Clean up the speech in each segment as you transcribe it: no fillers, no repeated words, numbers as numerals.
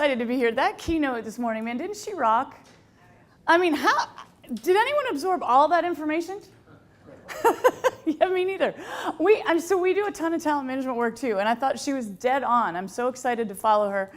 excited to be here. That keynote this morning, man, didn't she rock? I mean, how did anyone absorb all that information? Yeah, me neither. So we do a ton of talent management work too, and I thought she was dead on. I'm so excited to follow her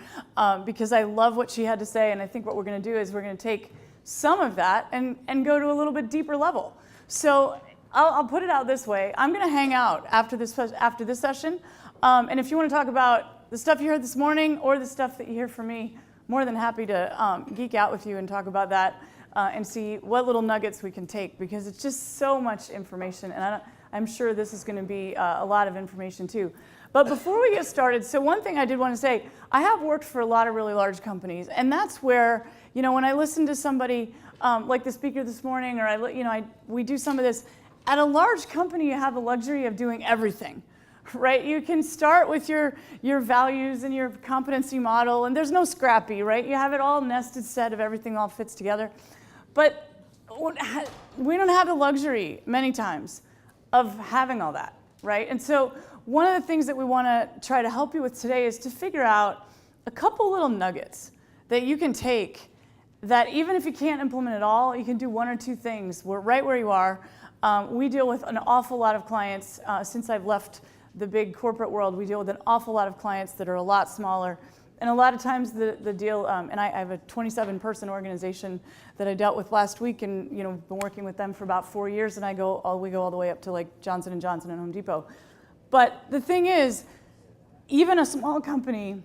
because I love what she had to say, and I think what we're going to do is we're going to take some of that and go to a little bit deeper level. So I'll put it out this way. I'm going to hang out after this session, and if you want to talk about the stuff you heard this morning or the stuff that you hear from me, more than happy to geek out with you and talk about that. And see what little nuggets we can take, because it's just so much information, and I'm sure this is going to be a lot of information too. But before we get started, so one thing I did want to say, I have worked for a lot of really large companies, and that's where, when I listen to somebody like the speaker this morning, or we do some of this, at a large company you have the luxury of doing everything. Right? You can start with your values and your competency model, and there's no scrappy, right? You have it all nested set of everything all fits together. But we don't have the luxury many times of having all that, right? And so one of the things that we want to try to help you with today is to figure out a couple little nuggets that you can take that even if you can't implement it all, you can do one or two things right where you are. We deal with an awful lot of clients. Since I've left the big corporate world, we deal with an awful lot of clients that are a lot smaller. And a lot of times the deal, and I have a 27-person organization that I dealt with last week, and been working with them for about 4 years, and we go all the way up to like Johnson & Johnson and Home Depot. But the thing is, even a small company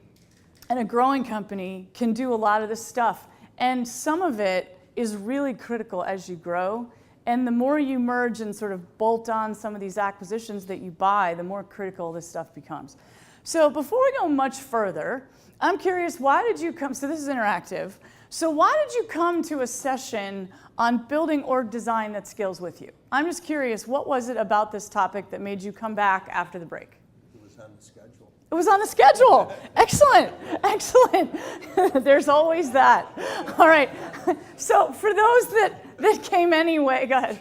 and a growing company can do a lot of this stuff, and some of it is really critical as you grow. And the more you merge and sort of bolt on some of these acquisitions that you buy, the more critical this stuff becomes. So before we go much further, I'm curious, why did you come? So this is interactive. So why did you come to a session on building org design that scales with you? I'm just curious, what was it about this topic that made you come back after the break? It was on the schedule. It was on the schedule. Excellent. Excellent. There's always that. All right. So for those that came anyway, go ahead.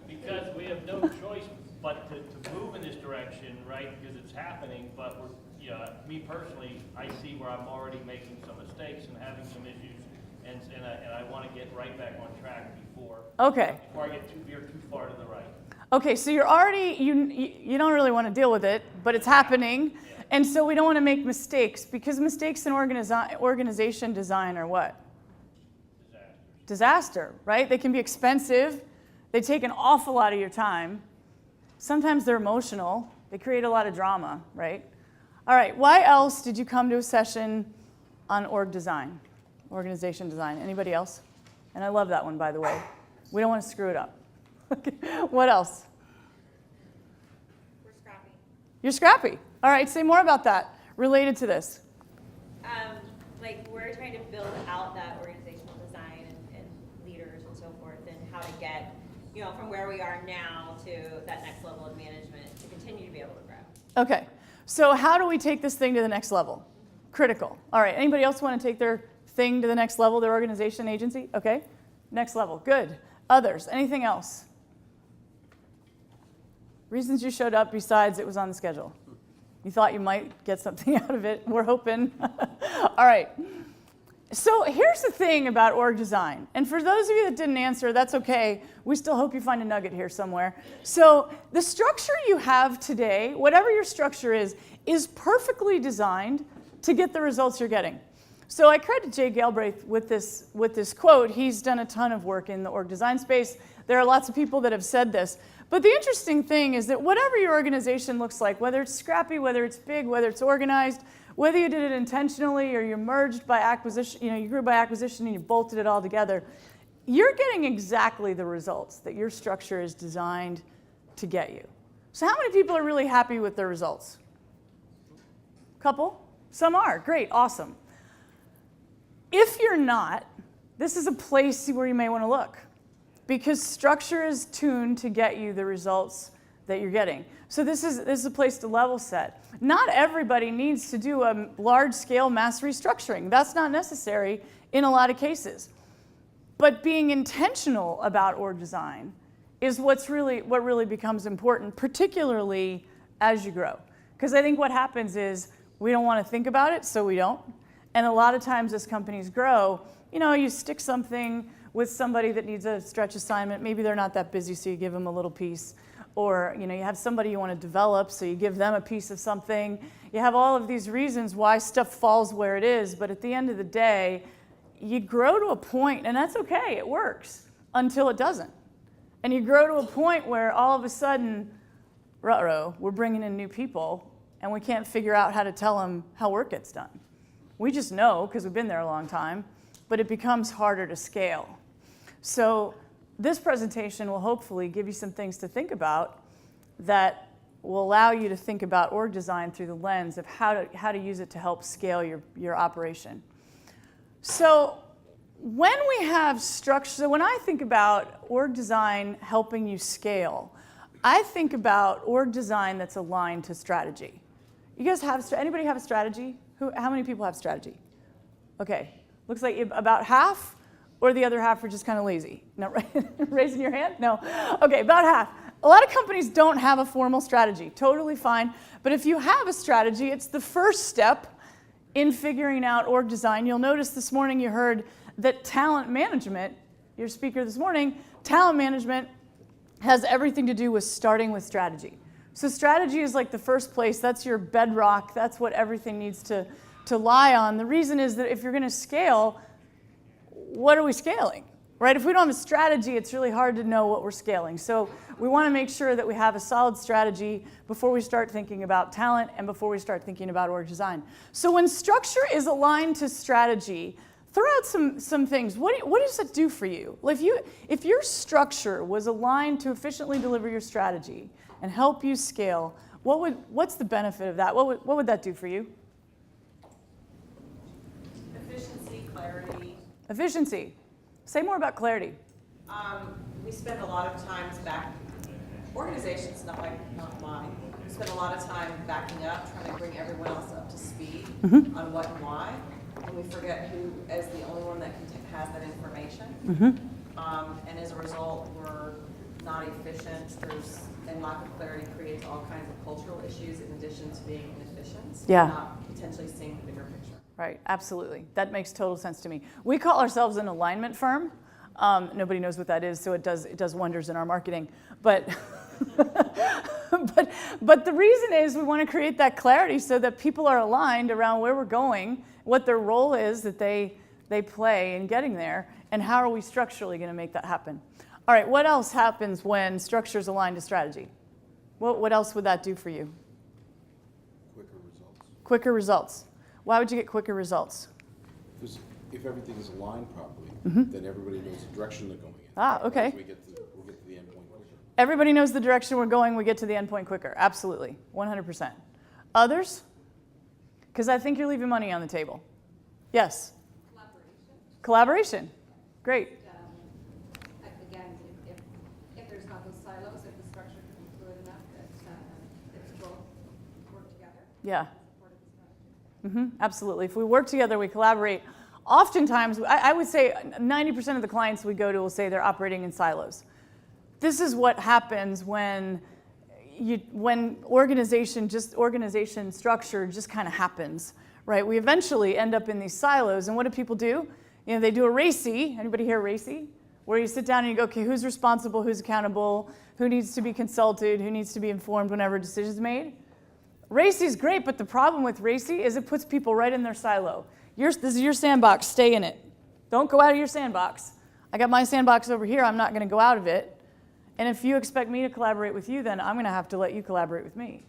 Because we have no choice but to move in this direction, right? Because it's happening, but me personally, I see where I'm already making some mistakes and having some issues, and I want to get right back on track before I get too far to the right. Okay, so you're already, you don't really want to deal with it, but it's happening, and so we don't want to make mistakes, because mistakes in organization design are what? Disaster, right? They can be expensive, they take an awful lot of your time, sometimes they're emotional, they create a lot of drama, right? All right, why else did you come to a session on org design, organization design? Anybody else? And I love that one, by the way. We don't want to screw it up. What else? We're scrappy. You're scrappy. All right, say more about that related to this. We're trying to build out that organizational design and leaders and so forth, and how to get, from where we are now to that next level of management to continue to be able to grow. Okay. So how do we take this thing to the next level? Critical. All right, anybody else want to take their thing to the next level, their organization, agency? Okay, next level, good. Others, anything else? Reasons you showed up besides it was on the schedule? You thought you might get something out of it, we're hoping. All right, so here's the thing about org design. And for those of you that didn't answer, that's okay. We still hope you find a nugget here somewhere. So the structure you have today, whatever your structure is perfectly designed to get the results you're getting. So I credit Jay Galbraith with this quote. He's done a ton of work in the org design space. There are lots of people that have said this. But the interesting thing is that whatever your organization looks like, whether it's scrappy, whether it's big, whether it's organized, whether you did it intentionally or you merged by acquisition, you grew by acquisition and you bolted it all together, you're getting exactly the results that your structure is designed to get you. So how many people are really happy with their results? Couple? Some are. Great. Awesome. If you're not, this is a place where you may want to look, because structure is tuned to get you the results that you're getting. So this is a place to level set. Not everybody needs to do a large-scale mass restructuring. That's not necessary in a lot of cases. But being intentional about org design is what really becomes important, particularly as you grow. Because I think what happens is we don't want to think about it, so we don't. And a lot of times as companies grow, you stick something with somebody that needs a stretch assignment. Maybe they're not that busy, so you give them a little piece. Or you have somebody you want to develop, so you give them a piece of something. You have all of these reasons why stuff falls where it is, but at the end of the day, you grow to a point, and that's okay, it works, until it doesn't. And you grow to a point where all of a sudden, we're bringing in new people, and we can't figure out how to tell them how work gets done. We just know, because we've been there a long time, but it becomes harder to scale. So this presentation will hopefully give you some things to think about that will allow you to think about org design through the lens of how to use it to help scale your operation. So when we have structure, so when I think about org design helping you scale, I think about org design that's aligned to strategy. You guys anybody have a strategy? How many people have strategy? Okay, looks like about half. Or the other half are just kind of lazy? No, right? Raising your hand? No. Okay, about half. A lot of companies don't have a formal strategy. Totally fine. But if you have a strategy, it's the first step in figuring out org design. You'll notice this morning you heard that talent management, your speaker this morning, talent management has everything to do with starting with strategy. So strategy is like the first place. That's your bedrock. That's what everything needs to lie on. The reason is that if you're going to scale, what are we scaling, right? If we don't have a strategy, it's really hard to know what we're scaling. So we want to make sure that we have a solid strategy before we start thinking about talent and before we start thinking about org design. So when structure is aligned to strategy, throw out some things. What does that do for you? If your structure was aligned to efficiently deliver your strategy and help you scale, what's the benefit of that? What would that do for you? Efficiency, clarity. Efficiency. Say more about clarity. We spend a lot of times organizations, not mine, we spend a lot of time backing up, trying to bring everyone else up to speed on what and why, and we forget who is the only one that has that information. And as a result, we're not efficient. And lack of clarity creates all kinds of cultural issues in addition to being inefficient. Yeah. Not potentially seeing the bigger picture. Right, absolutely. That makes total sense to me. We call ourselves an alignment firm. Nobody knows what that is, so it does wonders in our marketing. But, but the reason is we want to create that clarity so that people are aligned around where we're going, what their role is that they play in getting there, and how are we structurally going to make that happen. All right, what else happens when structure is aligned to strategy? What else would that do for you? Quicker results. Quicker results. Why would you get quicker results? Because if everything is aligned properly, then everybody knows the direction they're going in. Ah, okay. We'll get to the end point quicker. Everybody knows the direction we're going, we get to the end point quicker. Absolutely, 100%. Others? Because I think you're leaving money on the table. Yes? Collaboration. Great. Again, if there's not those silos, if the structure can be fluid enough that both work together. Yeah. Absolutely. If we work together, we collaborate. Oftentimes, I would say 90% of the clients we go to will say they're operating in silos. This is what happens when organization structure just kind of happens, right? We eventually end up in these silos, and what do people do? They do a RACI. Anybody here RACI? Where you sit down and you go, okay, who's responsible, who's accountable, who needs to be consulted, who needs to be informed whenever a decision is made? RACI is great, but the problem with RACI is it puts people right in their silo. This is your sandbox, stay in it. Don't go out of your sandbox. I got my sandbox over here, I'm not going to go out of it. And if you expect me to collaborate with you, then I'm going to have to let you collaborate with me,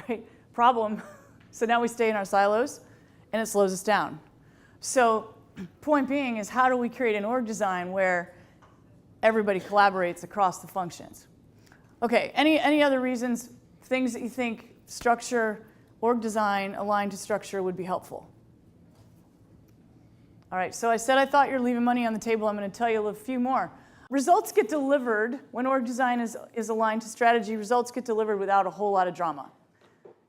right? Problem. So now we stay in our silos, and it slows us down. So point being is how do we create an org design where everybody collaborates across the functions? Okay, any other reasons, things that you think structure, org design aligned to structure would be helpful? All right, so I said I thought you're leaving money on the table. I'm going to tell you a few more. Results get delivered when org design is aligned to strategy. Results get delivered without a whole lot of drama.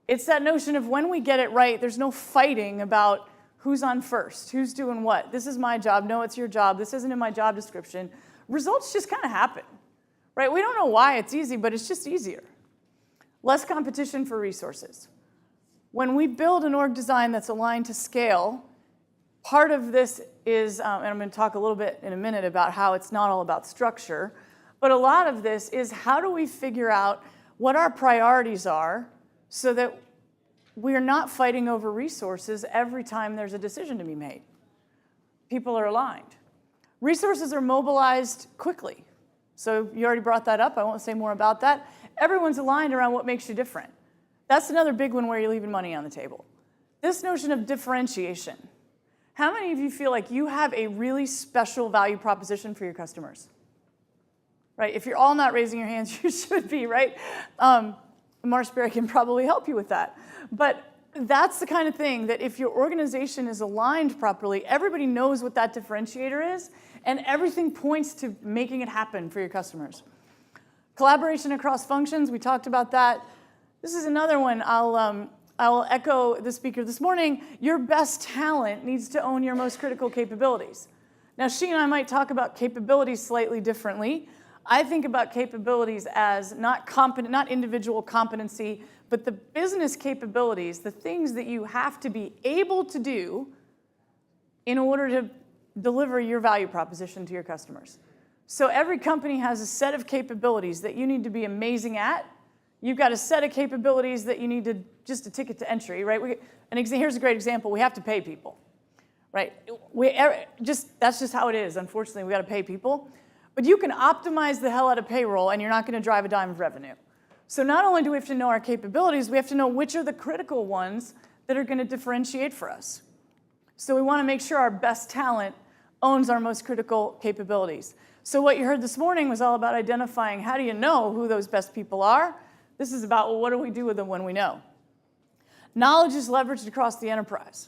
It's that notion of when we get it right, there's no fighting about who's on first, who's doing what. This is my job. No, it's your job. This isn't in my job description. Results just kind of happen, right? We don't know why it's easy, but it's just easier. Less competition for resources. When we build an org design that's aligned to scale, part of this is, and I'm going to talk a little bit in a minute about how it's not all about structure, but a lot of this is how do we figure out what our priorities are so that we're not fighting over resources every time there's a decision to be made. People are aligned. Resources are mobilized quickly. So you already brought that up. I won't say more about that. Everyone's aligned around what makes you different. That's another big one where you're leaving money on the table. This notion of differentiation. How many of you feel like you have a really special value proposition for your customers? Right? If you're all not raising your hands, you should be, right? MarshBerry can probably help you with that. But that's the kind of thing that if your organization is aligned properly, everybody knows what that differentiator is, and everything points to making it happen for your customers. Collaboration across functions, we talked about that. This is another one. I'll echo the speaker this morning. Your best talent needs to own your most critical capabilities. Now, she and I might talk about capabilities slightly differently. I think about capabilities as not individual competency, but the business capabilities, the things that you have to be able to do in order to deliver your value proposition to your customers. So every company has a set of capabilities that you need to be amazing at. You've got a set of capabilities that you need to, just a ticket to entry, right? Here's a great example. We have to pay people, right? That's just how it is. Unfortunately, we got to pay people. But you can optimize the hell out of payroll, and you're not going to drive a dime of revenue. So not only do we have to know our capabilities, we have to know which are the critical ones that are going to differentiate for us. So we want to make sure our best talent owns our most critical capabilities. So what you heard this morning was all about identifying how do you know who those best people are. This is about, well, what do we do with them when we know? Knowledge is leveraged across the enterprise.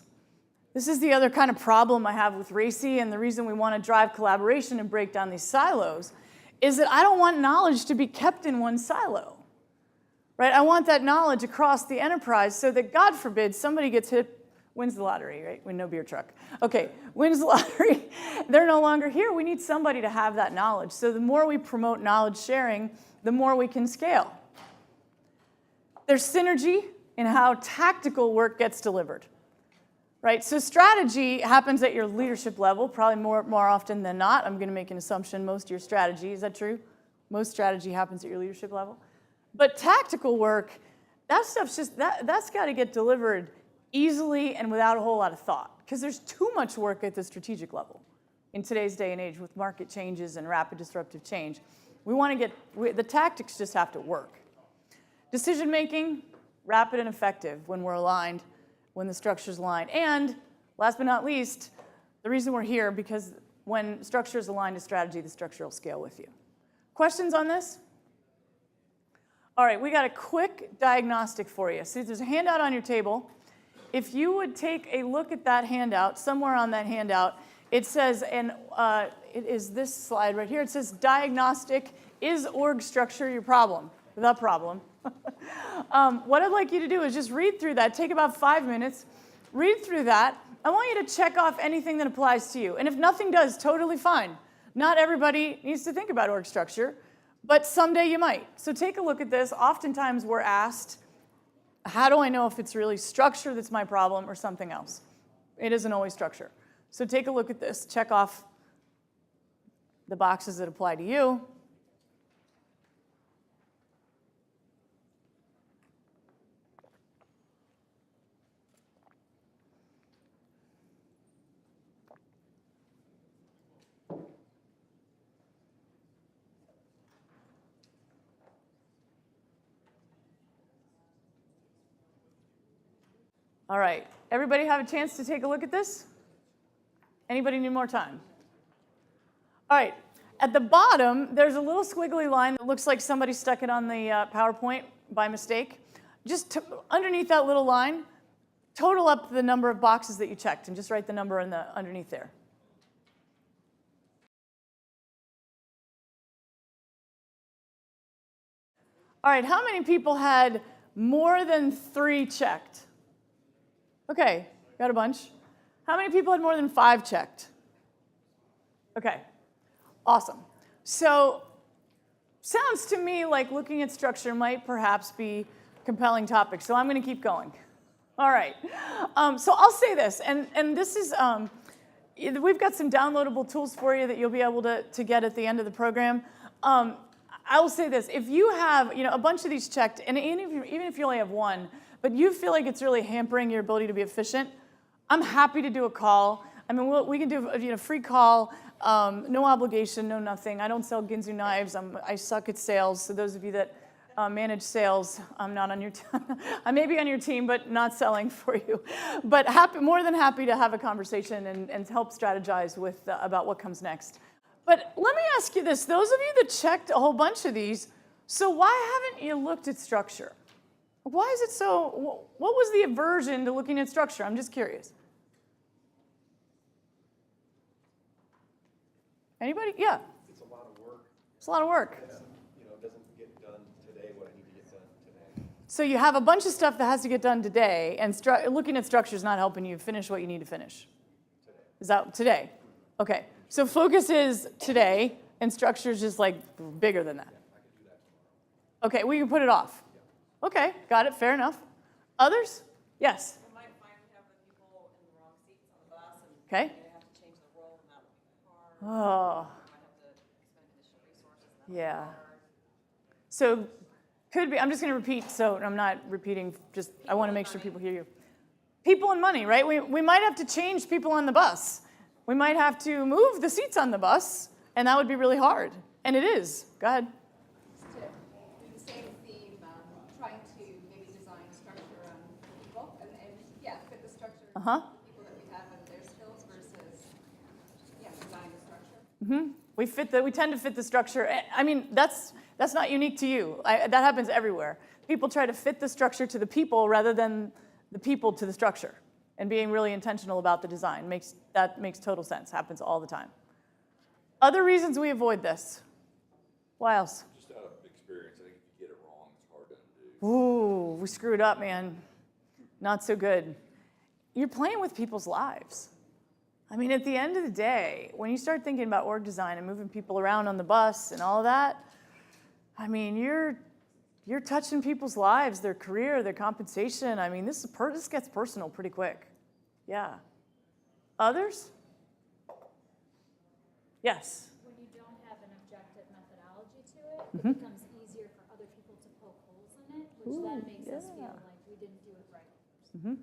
This is the other kind of problem I have with RACI, and the reason we want to drive collaboration and break down these silos is that I don't want knowledge to be kept in one silo. Right? I want that knowledge across the enterprise so that, God forbid, somebody gets hit, wins the lottery, right? Win no beer truck. Okay, wins the lottery. They're no longer here. We need somebody to have that knowledge. So the more we promote knowledge sharing, the more we can scale. There's synergy in how tactical work gets delivered. Right? So strategy happens at your leadership level, probably more often than not. I'm going to make an assumption, most of your strategy, is that true? Most strategy happens at your leadership level. But tactical work, that stuff's just, that's got to get delivered easily and without a whole lot of thought, because there's too much work at the strategic level in today's day and age with market changes and rapid disruptive change. The tactics just have to work. Decision making, rapid and effective when we're aligned, when the structure's aligned. And last but not least, the reason we're here, because when structure is aligned to strategy, the structure will scale with you. Questions on this? All right, we got a quick diagnostic for you. See, there's a handout on your table. If you would take a look at that handout, somewhere on that handout, it says, and it is this slide right here, it says diagnostic, is org structure your problem? The problem. What I'd like you to do is just read through that, take about 5 minutes, read through that. I want you to check off anything that applies to you. And if nothing does, totally fine. Not everybody needs to think about org structure, but someday you might. So take a look at this. Oftentimes we're asked, how do I know if it's really structure that's my problem or something else? It isn't always structure. So take a look at this. Check off the boxes that apply to you. All right, everybody have a chance to take a look at this? Anybody need more time? All right, at the bottom, there's a little squiggly line that looks like somebody stuck it on the PowerPoint by mistake. Just underneath that little line, total up the number of boxes that you checked and just write the number underneath there. All right, how many people had more than 3 checked? Okay, got a bunch. How many people had more than 5 checked? Okay, awesome. So, sounds to me like looking at structure might perhaps be a compelling topic, so I'm going to keep going. All right, so I'll say this, and this is we've got some downloadable tools for you that you'll be able to get at the end of the program. I will say this, if you have a bunch of these checked, and even if you only have one, but you feel like it's really hampering your ability to be efficient, I'm happy to do a call. I mean, we can do a free call, no obligation, no nothing. I don't sell Ginzu knives. I suck at sales. So those of you that manage sales, I'm not on your I may be on your team, but not selling for you. But more than happy to have a conversation and help strategize about what comes next. But let me ask you this. Those of you that checked a whole bunch of these, so why haven't you looked at structure? Why is it so, what was the aversion to looking at structure? I'm just curious. Anybody? Yeah. It's a lot of work. It's a lot of work. It doesn't get done today what I need to get done today. So you have a bunch of stuff that has to get done today, and looking at structure is not helping you finish what you need to finish. Today. Is that today? Okay. So focus is today, and structure is just like bigger than that. Yeah, I can do that tomorrow. Okay, we can put it off. Okay, got it. Fair enough. Others? Yes. We might find we have the people in the wrong seats on the bus, and Okay. they have to change the roll them out of the car. Oh, Might have to expend additional resources. and that's yeah. hard. So could be, I'm just going to repeat, so I'm not repeating, just I want to make sure people hear you. People and money, right? We might have to change people on the bus. We might have to move the seats on the bus, and that would be really hard. And it is. Go ahead. Just to do the same theme, trying to maybe design structure around people and fit the structure to Uh-huh. the people that we have and their skills versus, design the structure. We tend to fit the structure. I mean, that's not unique to you. That happens everywhere. People try to fit the structure to the people rather than the people to the structure. And being really intentional about the design that makes total sense. Happens all the time. Other reasons we avoid this. What else? Just out of experience, I think if you get it wrong, it's hard to undo. Ooh, we screwed up, man. Not so good. You're playing with people's lives. I mean, at the end of the day, when you start thinking about org design and moving people around on the bus and all of that, I mean, you're touching people's lives, their career, their compensation. I mean, this gets personal pretty quick. Yeah. Others? Yes. When you don't have an objective methodology to it, it becomes easier for other people to poke holes in it, which then makes us feel like we didn't do it right.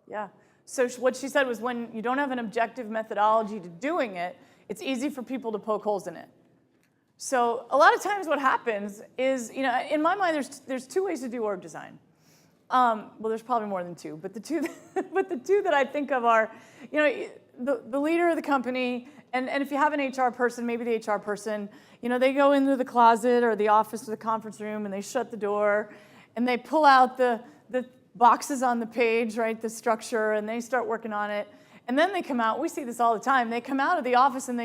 Yeah. So what she said was when you don't have an objective methodology to doing it, it's easy for people to poke holes in it. So a lot of times what happens is, in my mind, there's two ways to do org design. Well, there's probably more than two, but the two that I think of are, the leader of the company, and if you have an HR person, maybe the HR person, they go into the closet or the office or the conference room and they shut the door and they pull out the boxes on the page, right, the structure, and they start working on it. And then they come out, we see this all the time, they come out of the office and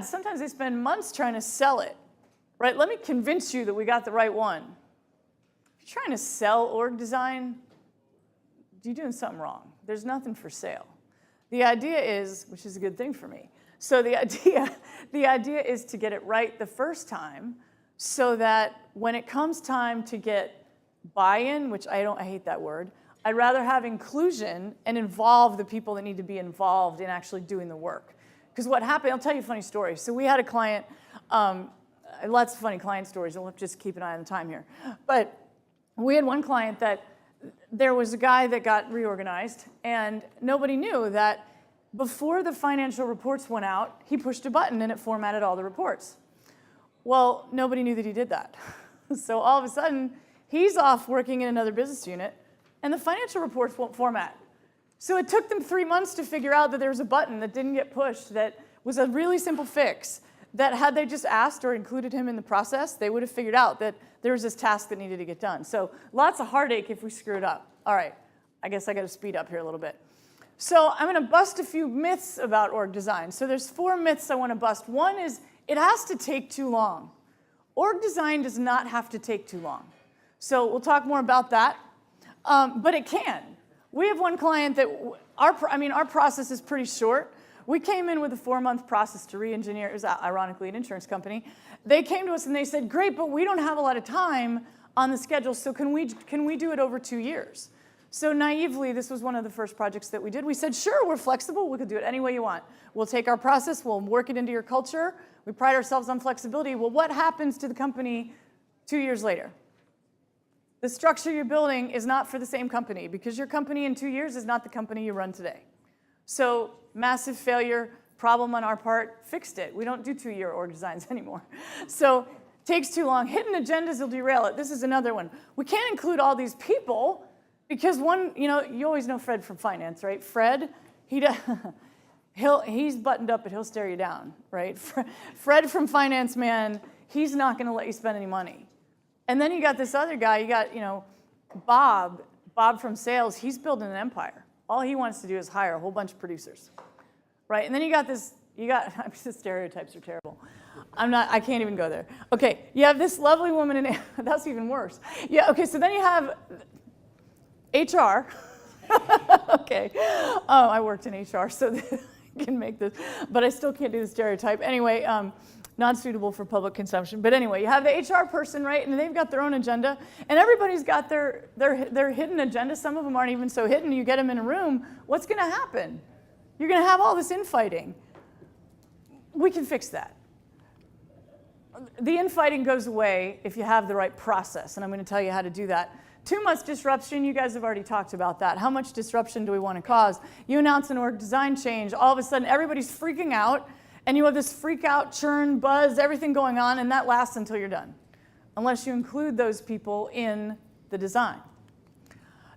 sometimes they spend months trying to sell it, right? Let me convince you that we got the right one. If you're trying to sell org design, you're doing something wrong. There's nothing for sale. The idea is, which is a good thing for me, so the idea is to get it right the first time so that when it comes time to get buy-in, which I hate that word, I'd rather have inclusion and involve the people that need to be involved in actually doing the work. Because what happened, I'll tell you a funny story. So we had a client, lots of funny client stories, we'll have to just keep an eye on the time here. But we had one client that there was a guy that got reorganized, and nobody knew that before the financial reports went out, he pushed a button and it formatted all the reports. Well, nobody knew that he did that. So all of a sudden, he's off working in another business unit, and the financial reports won't format. So it took them 3 months to figure out that there was a button that didn't get pushed that was a really simple fix that had they just asked or included him in the process, they would have figured out that there was this task that needed to get done. So lots of heartache if we screw it up. All right, I guess I got to speed up here a little bit. So I'm going to bust a few myths about org design. So there's 4 myths I want to bust. One is it has to take too long. Org design does not have to take too long. So we'll talk more about that, but it can. We have one client that, our process is pretty short. We came in with a 4-month process to re-engineer. It was ironically an insurance company. They came to us and they said, great, but we don't have a lot of time on the schedule, so can we do it over 2 years? So naively, this was one of the first projects that we did. We said, sure, we're flexible. We could do it any way you want. We'll take our process. We'll work it into your culture. We pride ourselves on flexibility. Well, what happens to the company 2 years later? The structure you're building is not for the same company because your company in 2 years is not the company you run today. So massive failure, problem on our part, fixed it. We don't do 2-year org designs anymore. So takes too long. Hidden agendas will derail it. This is another one. We can't include all these people because one, you always know Fred from finance, right? Fred, he's buttoned up, but he'll stare you down, right? Fred from finance, man, he's not going to let you spend any money. And then you got this other guy, you got, Bob from sales, he's building an empire. All he wants to do is hire a whole bunch of producers, right? And then the stereotypes are terrible. I can't even go there. Okay, you have this lovely woman in, that's even worse. Yeah, okay, so then you have HR. Okay, I worked in HR, so I can make this, but I still can't do the stereotype. Anyway, not suitable for public consumption. But anyway, you have the HR person, right? And they've got their own agenda. And everybody's got their hidden agenda. Some of them aren't even so hidden. You get them in a room, what's going to happen? You're going to have all this infighting. We can fix that. The infighting goes away if you have the right process. And I'm going to tell you how to do that. Too much disruption, you guys have already talked about that. How much disruption do we want to cause? You announce an org design change. All of a sudden, everybody's freaking out. And you have this freak out, churn, buzz, everything going on, and that lasts until you're done, unless you include those people in the design.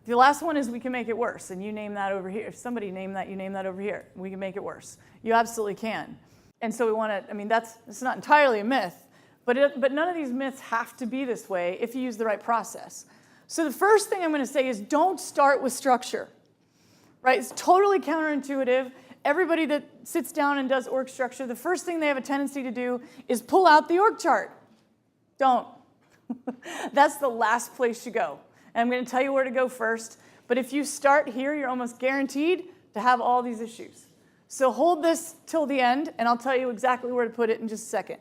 The last one is we can make it worse, and you name that over here. If somebody name that, you name that over here. We can make it worse. You absolutely can. And so we want to, it's not entirely a myth, but none of these myths have to be this way if you use the right process. So the first thing I'm going to say is don't start with structure, right? It's totally counterintuitive. Everybody that sits down and does org structure, the first thing they have a tendency to do is pull out the org chart. Don't. That's the last place you go. And I'm going to tell you where to go first. But if you start here, you're almost guaranteed to have all these issues. So hold this till the end, and I'll tell you exactly where to put it in just a second.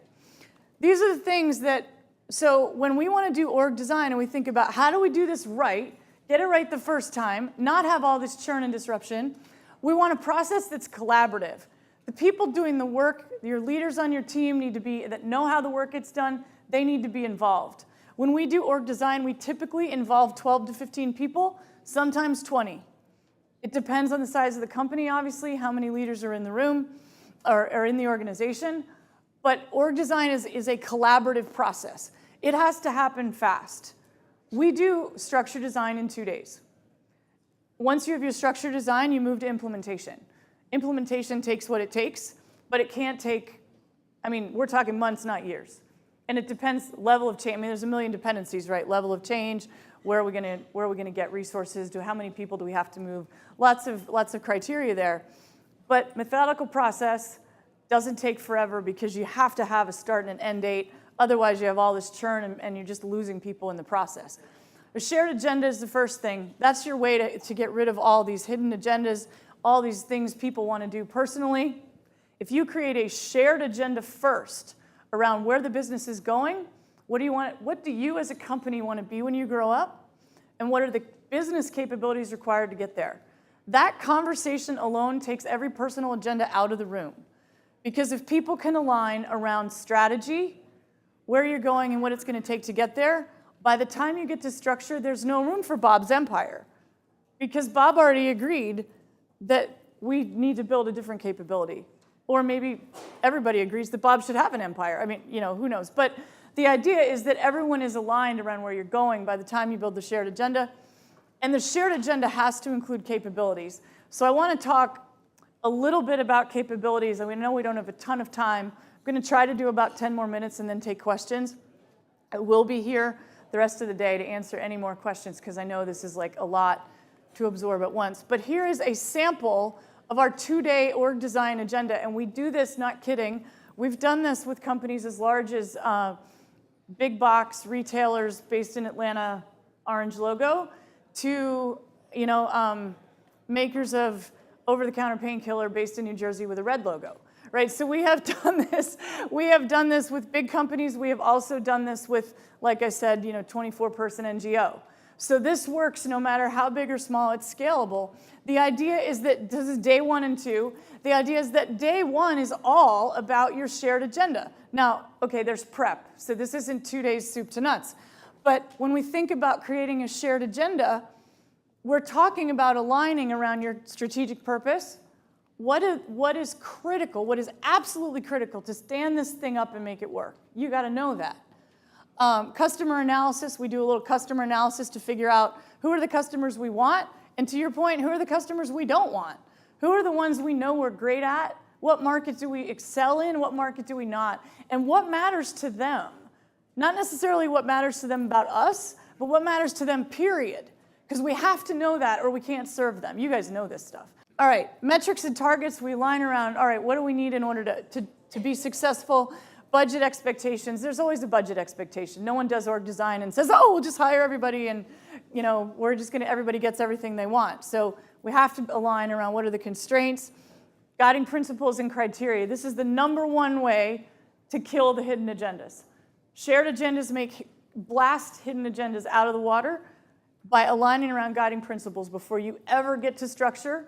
These are the things that, so when we want to do org design and we think about how do we do this right, get it right the first time, not have all this churn and disruption, we want a process that's collaborative. The people doing the work, your leaders on your team need to be, that know how the work gets done, they need to be involved. When we do org design, we typically involve 12 to 15 people, sometimes 20. It depends on the size of the company, obviously, how many leaders are in the room or in the organization. But org design is a collaborative process. It has to happen fast. We do structure design in 2 days. Once you have your structure design, you move to implementation. Implementation takes what it takes, but it can't take, we're talking months, not years. And it depends, level of change. There's a million dependencies, right? Level of change, where are we going to get resources, to how many people do we have to move? Lots of criteria there. But methodical process doesn't take forever because you have to have a start and an end date. Otherwise, you have all this churn and you're just losing people in the process. A shared agenda is the first thing. That's your way to get rid of all these hidden agendas, all these things people want to do personally. If you create a shared agenda first around where the business is going, what do you as a company want to be when you grow up? And what are the business capabilities required to get there? That conversation alone takes every personal agenda out of the room. Because if people can align around strategy, where you're going and what it's going to take to get there, by the time you get to structure, there's no room for Bob's empire. Because Bob already agreed that we need to build a different capability. Or maybe everybody agrees that Bob should have an empire. Who knows? But the idea is that everyone is aligned around where you're going by the time you build the shared agenda. And the shared agenda has to include capabilities. So I want to talk a little bit about capabilities. And we know we don't have a ton of time. I'm going to try to do about 10 more minutes and then take questions. I will be here the rest of the day to answer any more questions because I know this is like a lot to absorb at once. But here is a sample of our 2-day org design agenda. And we do this, not kidding. We've done this with companies as large as big box retailers based in Atlanta, orange logo, to makers of over-the-counter painkiller based in New Jersey with a red logo. Right, so we have done this. We have done this with big companies. We have also done this with, like I said, 24-person NGO. So this works no matter how big or small, it's scalable. The idea is that this is day 1 and 2. The idea is that day 1 is all about your shared agenda. Now, okay, there's prep. So this isn't 2 days soup to nuts. But when we think about creating a shared agenda, we're talking about aligning around your strategic purpose. What is critical, what is absolutely critical to stand this thing up and make it work? You got to know that. Customer analysis, we do a little customer analysis to figure out who are the customers we want, and to your point, who are the customers we don't want? Who are the ones we know we're great at? What market do we excel in? What market do we not? And what matters to them? Not necessarily what matters to them about us, but what matters to them, period. Because we have to know that or we can't serve them. You guys know this stuff. All right, metrics and targets, we line around, all right, what do we need in order to be successful? Budget expectations, there's always a budget expectation. No one does org design and says, oh, we'll just hire everybody and we're just gonna, everybody gets everything they want. So we have to align around what are the constraints, guiding principles and criteria. This is the #1 way to kill the hidden agendas. Shared agendas blast hidden agendas out of the water by aligning around guiding principles before you ever get to structure.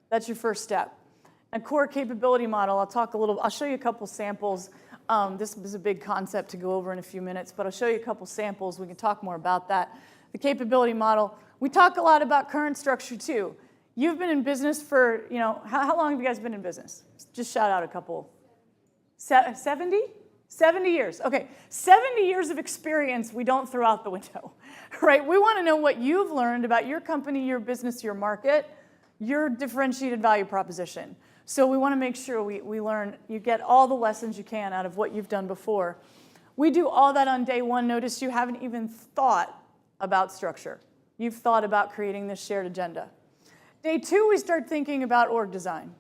That's your first step. A core capability model, I'll show you a couple samples. This is a big concept to go over in a few minutes, but I'll show you a couple samples. We can talk more about that. The capability model, we talk a lot about current structure too. You've been in business for, how long have you guys been in business? Just shout out a couple. 70? 70 years. Okay, 70 years of experience we don't throw out the window, right? We want to know what you've learned about your company, your business, your market, your differentiated value proposition. So we want to make sure we learn, you get all the lessons you can out of what you've done before. We do all that on day 1. Notice you haven't even thought about structure. You've thought about creating this shared agenda. Day 2, we start thinking about org design.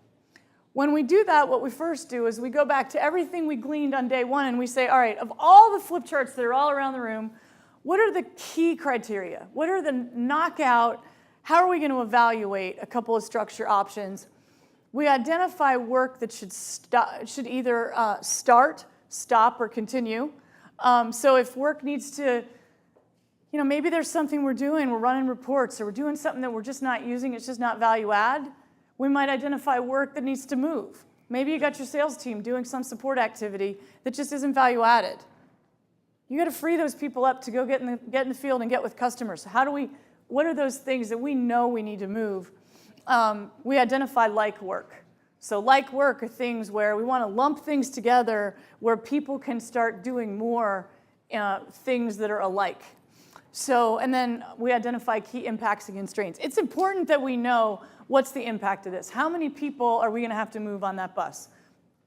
When we do that, what we first do is we go back to everything we gleaned on day 1 and we say, all right, of all the flip charts that are all around the room, what are the key criteria? What are the knockout, how are we going to evaluate a couple of structure options? We identify work that should either start, stop, or continue. So if work needs to, maybe there's something we're doing, we're running reports, or we're doing something that we're just not using, it's just not value add, we might identify work that needs to move. Maybe you got your sales team doing some support activity that just isn't value added. You got to free those people up to go get in the field and get with customers. What are those things that we know we need to move? We identify like work. So like work are things where we want to lump things together where people can start doing more things that are alike. So, and then we identify key impacts and constraints. It's important that we know what's the impact of this. How many people are we going to have to move on that bus?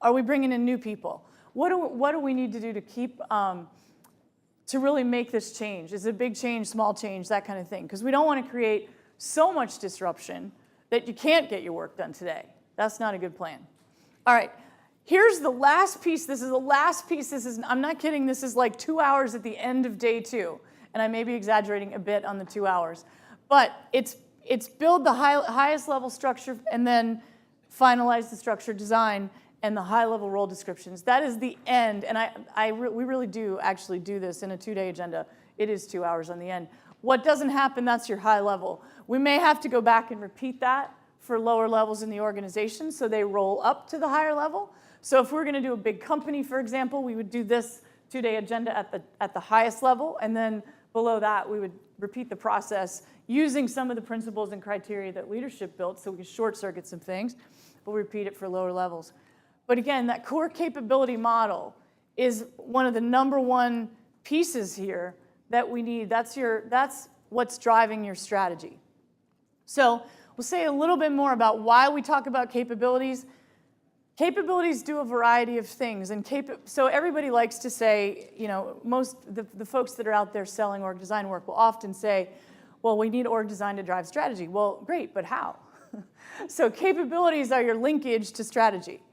Are we bringing in new people? What do we need to do to keep, to really make this change? Is it a big change, small change, that kind of thing? Because we don't want to create so much disruption that you can't get your work done today. That's not a good plan. All right, here's the last piece. This is the last piece. I'm not kidding, this is like 2 hours at the end of day 2. And I may be exaggerating a bit on the 2 hours. But it's build the highest level structure and then finalize the structure design and the high level role descriptions. That is the end. And we really do actually do this in a 2-day agenda. It is 2 hours on the end. What doesn't happen, that's your high level. We may have to go back and repeat that for lower levels in the organization so they roll up to the higher level. So if we're going to do a big company, for example, we would do this 2-day agenda at the highest level, and then below that we would repeat the process using some of the principles and criteria that leadership built so we can short circuit some things, but repeat it for lower levels. But again, that core capability model is one of the #1 pieces here that we need. That's what's driving your strategy. So we'll say a little bit more about why we talk about capabilities. Capabilities do a variety of things, and so everybody likes to say, the folks that are out there selling org design work will often say, well, we need org design to drive strategy. Well, great, but how? So capabilities are your linkage to strategy.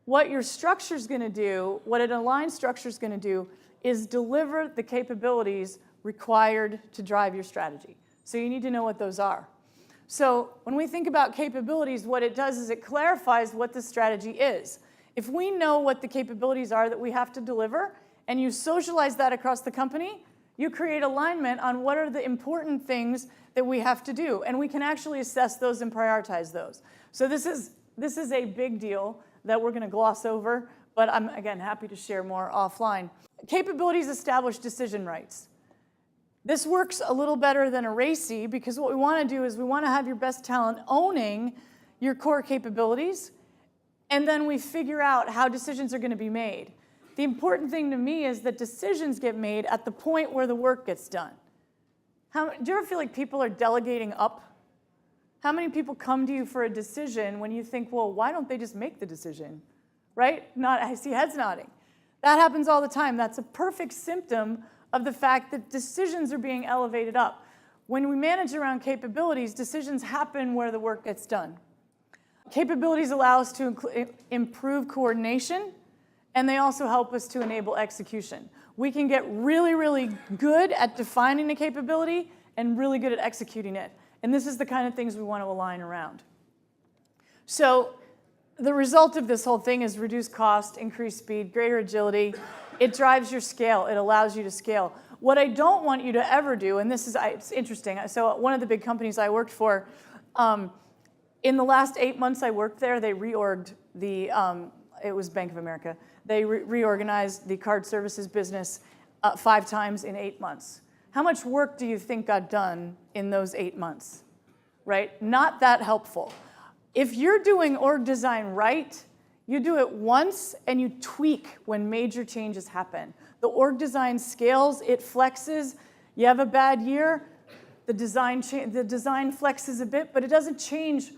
What your structure's going to do, what an aligned structure is going to do, is deliver the capabilities required to drive your strategy. So you need to know what those are. So when we think about capabilities, what it does is it clarifies what the strategy is. If we know what the capabilities are that we have to deliver, and you socialize that across the company, you create alignment on what are the important things that we have to do. And we can actually assess those and prioritize those. So this is a big deal that we're going to gloss over, but I'm, again, happy to share more offline. Capabilities establish decision rights. This works a little better than a RACI because what we want to do is we want to have your best talent owning your core capabilities, and then we figure out how decisions are going to be made. The important thing to me is that decisions get made at the point where the work gets done. Do you ever feel like people are delegating up? How many people come to you for a decision when you think, well, why don't they just make the decision? Right? I see heads nodding. That happens all the time. That's a perfect symptom of the fact that decisions are being elevated up. When we manage around capabilities, decisions happen where the work gets done. Capabilities allow us to improve coordination, and they also help us to enable execution. We can get really, really good at defining a capability and really good at executing it. And this is the kind of things we want to align around. So the result of this whole thing is reduced cost, increased speed, greater agility. It drives your scale. It allows you to scale. What I don't want you to ever do, and it's interesting. So one of the big companies I worked for, in the last 8 months I worked there, they reorged it was Bank of America. They reorganized the card services business 5 times in 8 months. How much work do you think got done in those 8 months? Right? Not that helpful. If you're doing org design right, you do it once and you tweak when major changes happen. The org design scales, it flexes. You have a bad year, the design flexes a bit, but it doesn't change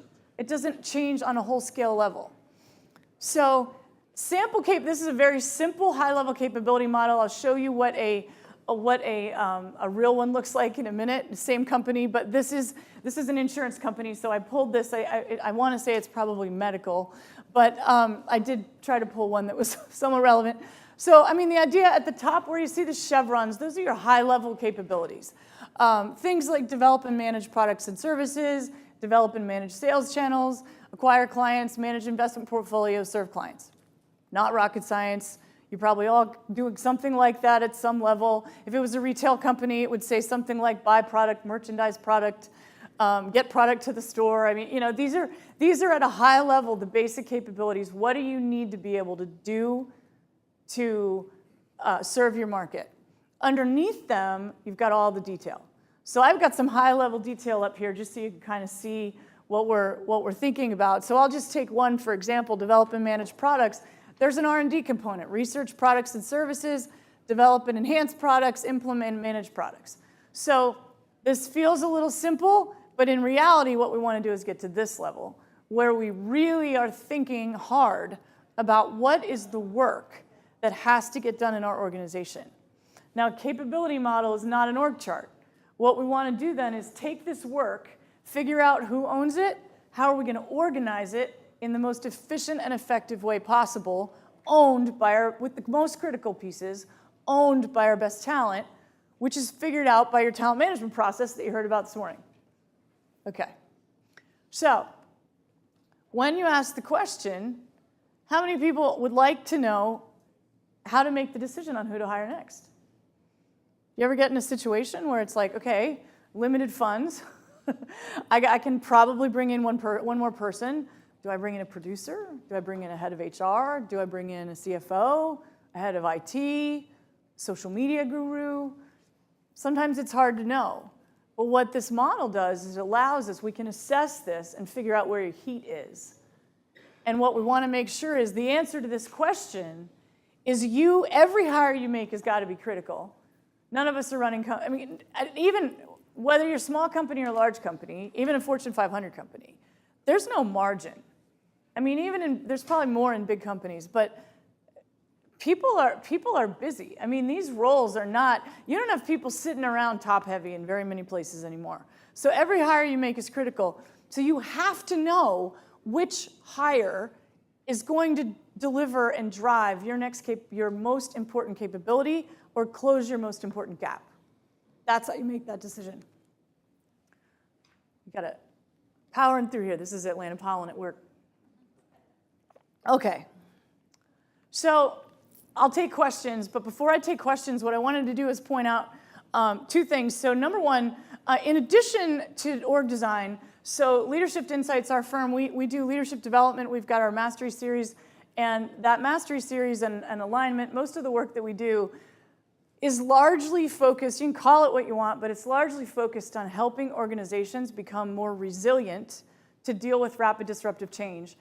on a whole scale level. So this is a very simple high-level capability model. I'll show you what a real one looks like in a minute. Same company, but this is an insurance company, so I pulled this. I want to say it's probably medical, but I did try to pull one that was somewhat relevant. So, I mean, the idea at the top where you see the chevrons, those are your high-level capabilities. Things like develop and manage products and services, develop and manage sales channels, acquire clients, manage investment portfolios, serve clients. Not rocket science. You're probably all doing something like that at some level. If it was a retail company, it would say something like buy product, merchandise product, get product to the store. I mean, you know, these are at a high level, the basic capabilities. What do you need to be able to do to serve your market? Underneath them, you've got all the detail. So I've got some high-level detail up here just so you can kind of see what we're thinking about. So I'll just take one, for example, develop and manage products. There's an R&D component, research products and services, develop and enhance products, implement and manage products. So this feels a little simple, but in reality, what we want to do is get to this level, where we really are thinking hard about what is the work that has to get done in our organization. Now, capability model is not an org chart. What we want to do then is take this work, figure out who owns it, how are we going to organize it in the most efficient and effective way possible, with the most critical pieces, owned by our best talent, which is figured out by your talent management process that you heard about this morning. Okay. So, when you ask the question, how many people would like to know how to make the decision on who to hire next? You ever get in a situation where it's like, okay, limited funds, I can probably bring in one more person. Do I bring in a producer? Do I bring in a head of HR? Do I bring in a CFO, a head of IT, social media guru? Sometimes it's hard to know. But what this model does is it allows us, we can assess this and figure out where your heat is. And what we want to make sure is the answer to this question is every hire you make has got to be critical. None of us are running, even whether you're a small company or a large company, even a Fortune 500 company, there's no margin. I mean, there's probably more in big companies, but people are busy. I mean, these roles are not, you don't have people sitting around top heavy in very many places anymore. So every hire you make is critical. So you have to know which hire is going to deliver and drive your most important capability or close your most important gap. That's how you make that decision. You got to powering through here. This is Atlanta Pollen at work. Okay. So I'll take questions, but before I take questions, what I wanted to do is point out Two things. So number one, in addition to org design, so Leadership Insights, our firm, we do leadership development. We've got our mastery series, and that mastery series and alignment, most of the work that we do is largely focused, you can call it what you want, but it's largely focused on helping organizations become more resilient to deal with rapid disruptive change.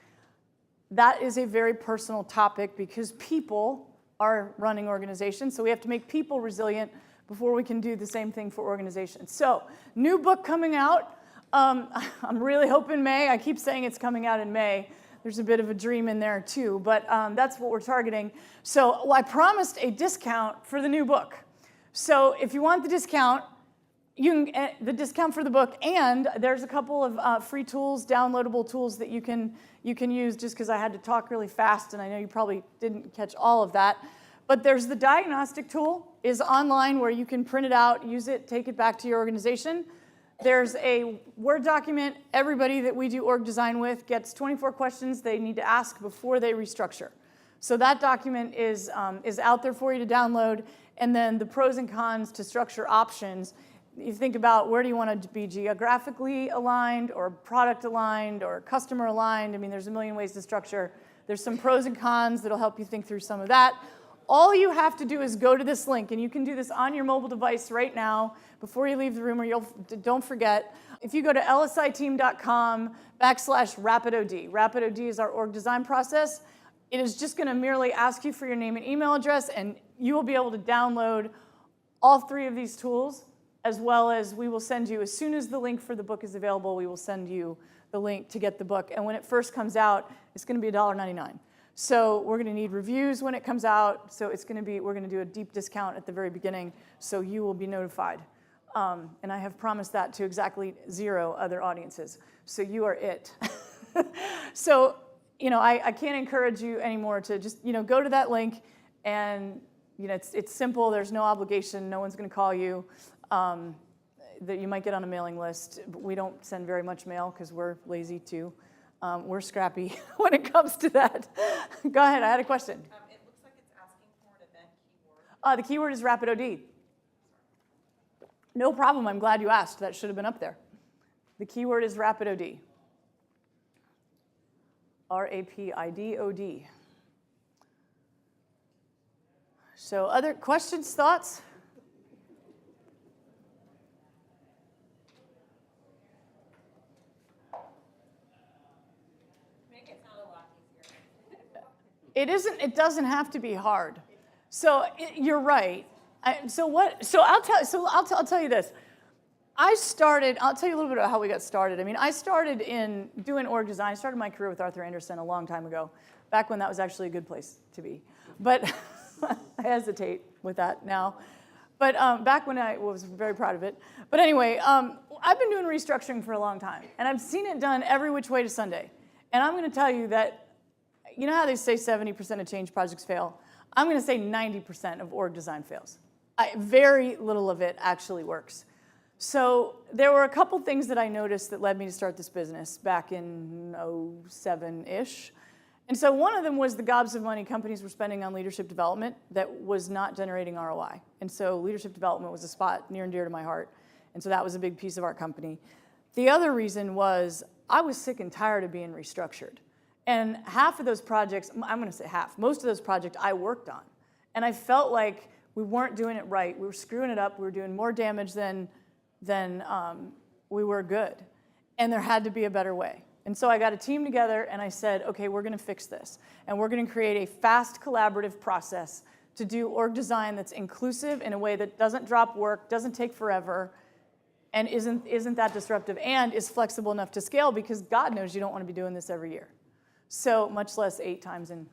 That is a very personal topic because people are running organizations, so we have to make people resilient before we can do the same thing for organizations. So, new book coming out. I'm really hoping May. I keep saying it's coming out in May. There's a bit of a dream in there too, but that's what we're targeting. So I promised a discount for the new book. So if you want the discount, you can the discount for the book, and there's a couple of free tools, downloadable tools that you can use. Just because I had to talk really fast, and I know you probably didn't catch all of that. But there's the diagnostic tool, is online where you can print it out, use it, take it back to your organization. There's a Word document. Everybody that we do org design with gets 24 questions they need to ask before they restructure. So that document is out there for you to download. And then the pros and cons to structure options. You think about where do you want to be geographically aligned or product aligned or customer aligned. I mean, there's a million ways to structure. There's some pros and cons that'll help you think through some of that. All you have to do is go to this link, and you can do this on your mobile device right now before you leave the room, or don't forget. If you go to lsiteam.com/RapidOD, RapidOD is our org design process. It is just going to merely ask you for your name and email address, and you will be able to download all three of these tools, as well as we will send you, as soon as the link for the book is available, we will send you the link to get the book. And when it first comes out, it's going to be $1.99. So we're going to need reviews when it comes out. So we're going to do a deep discount at the very beginning, so you will be notified. And I have promised that to exactly 0 other audiences. So you are it. So, I can't encourage you anymore to just, go to that link, and, it's simple. There's no obligation. No one's going to call you. That you might get on a mailing list. But we don't send very much mail because we're lazy too. We're scrappy when it comes to that. Go ahead, I had a question. It looks like it's asking for an event keyword. The keyword is RapidOD. No problem, I'm glad you asked. That should have been up there. The keyword is RapidOD. RAPIDOD. So other questions, thoughts? It doesn't have to be hard. So you're right. I'll tell you this. I'll tell you a little bit about how we got started. I mean, I started in doing org design. I started my career with Arthur Andersen a long time ago, back when that was actually a good place to be. But I hesitate with that now. But back when I was very proud of it. But anyway, I've been doing restructuring for a long time, and I've seen it done every which way to Sunday. And I'm going to tell you that, you know how they say 70% of change projects fail? I'm going to say 90% of org design fails. Very little of it actually works. So there were a couple things that I noticed that led me to start this business back in 07-ish. And so one of them was the gobs of money companies were spending on leadership development that was not generating ROI. And so leadership development was a spot near and dear to my heart. And so that was a big piece of our company. The other reason was I was sick and tired of being restructured. And half of those projects, I'm going to say half, most of those projects I worked on. And I felt like we weren't doing it right. We were screwing it up. We were doing more damage than we were good. And there had to be a better way. And so I got a team together, and I said, okay, we're going to fix this. And we're going to create a fast, collaborative process to do org design that's inclusive in a way that doesn't drop work, doesn't take forever, and isn't that disruptive, and is flexible enough to scale, because God knows you don't want to be doing this every year. So much less 5 times in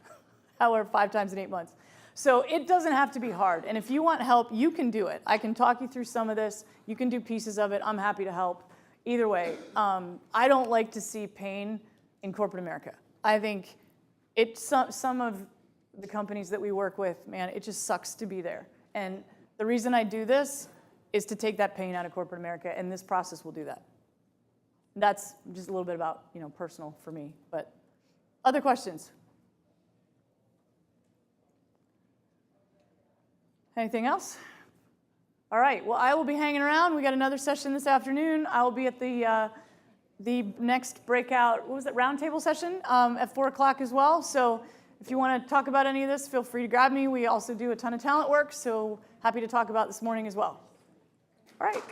8 months. So it doesn't have to be hard. And if you want help, you can do it. I can talk you through some of this. You can do pieces of it. I'm happy to help. Either way, I don't like to see pain in corporate America. I think some of the companies that we work with, man, it just sucks to be there. And the reason I do this is to take that pain out of corporate America, and this process will do that. That's just a little bit about, personal for me. But other questions? Anything else? All right, well, I will be hanging around. We got another session this afternoon. I will be at the next breakout, what was it, roundtable session at 4 o'clock as well. So if you want to talk about any of this, feel free to grab me. We also do a ton of talent work, so happy to talk about this morning as well. All right.